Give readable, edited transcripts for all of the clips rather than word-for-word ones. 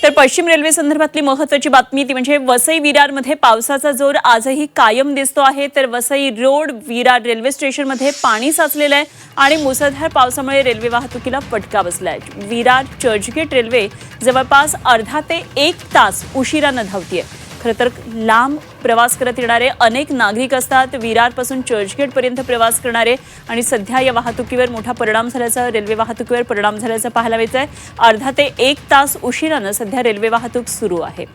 तर पश्चिम रेल्वे संदर्भातली महत्त्वाची बातमी ती म्हणजे वसई विरारमध्ये पावसाचा जोर आजही कायम दिसतो आहे। तर वसई रोड विरार रेल्वे स्टेशनमध्ये पाणी साचलेलं आहे आणि मुसळधार पावसामुळे रेल्वे वाहतुकीला फटका बसला आहे। विरार चर्चगेट रेल्वे जवळपास अर्धा ते 1 तास उशिराने धावतीये। खरं तर लांब प्रवास करत येणारे अनेक नागरिक असतात विरारपासून चर्चगेट पर्यंत प्रवास करणारे आणि सध्या या वाहतुकीवर मोठा परिणाम झाल्याचा रेल्वे वाहतुकीवर परिणाम झाल्याचं पाहायला मिळतंय। अर्धा ते 1 तास उशिराने सध्या रेल्वे वाहतूक सुरू आहे।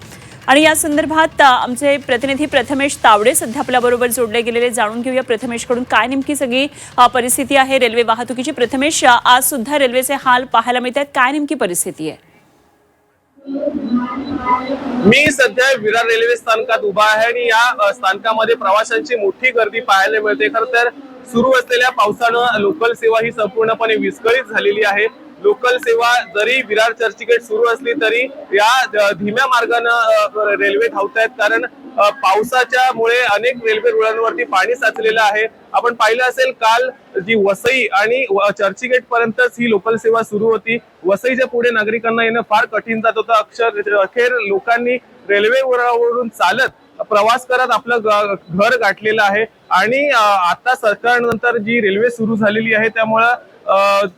आणि या संदर्भात आमचे प्रतिनिधी प्रथमेश तावडे सध्या आपल्याबरोबर जोडले गेलेले, जाणून घेऊया प्रथमेशकडून काय नेमकी सगळी परिस्थिती आहे रेल्वे वाहतुकीची। प्रथमेश, आज सुद्धा रेल्वेचे हाल पाहायला मिळतात, काय नेमकी परिस्थिती आहे? मी सध्या विरार रेल्वे स्थानकात उभा आहे आणि या स्थानकामध्ये प्रवाशांची मोठी गर्दी पाहायला मिळते। खरं तर सुरू असलेल्या पावसानं लोकल सेवा ही संपूर्णपणे विस्कळीत झालेली आहे। लोकल सेवा जरी विरार चर्चगेट सुरू असली तरी या धीम्या मार्गाने रेल्वे धावतायत, कारण पावसाच्या मुळे अनेक रेल्वे रुळांवरती पाणी साचलेलं आहे। आपण पाहिलं असेल, काल जी वसई आणि चर्चगेट पर्यंतच ही लोकल सेवा सुरू होती। वसईच्या पुढे नागरिकांना येणं फार कठीण जात होतं। अखेर लोकांनी रेल्वे रुळावरून चालत प्रवास करत आपलं घर गाठलेलं आहे। आणि आता सरकारनंतर जी रेल्वे सुरू झालेली आहे त्यामुळे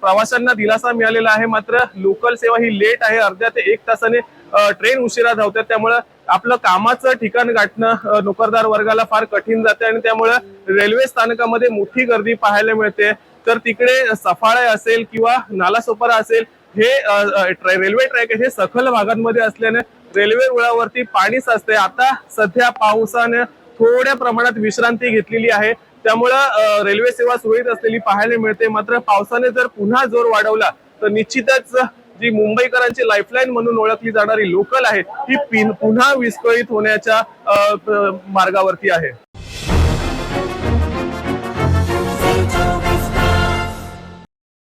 प्रवाशांना दिलासा मिळालेला आहे। मात्र लोकल सेवा ही लेट आहे, अर्ध्या ते 1 तासाने ट्रेन उशिरा धावतात, त्यामुळे आपलं कामाचं ठिकाण गाठणं नोकरदार वर्गाला फार कठीण जाते आणि त्यामुळे रेल्वे स्थानकामध्ये मोठी गर्दी पाहायला मिळते। तर तिकडे सफाळे असेल किंवा नालासोपारा असेल, हे रेल्वे ट्रॅक हे सखल भागांमध्ये असल्याने रेल्वे रुळावरती पाणी साचते। आता सध्या पावसाने थोड्या प्रमाणात विश्रांती घेतलेली आहे, त्यामुळं रेल्वे सेवा सुरळीत असलेली पाहायला मिळते। मात्र पावसाने जर पुन्हा जोर वाढवला तर निश्चितच जी मुंबईकरांची लाईफलाईन म्हणून ओळखली जाणारी लोकल आहे ही पुन्हा विस्कळीत होण्याच्या मार्गावरती आहे।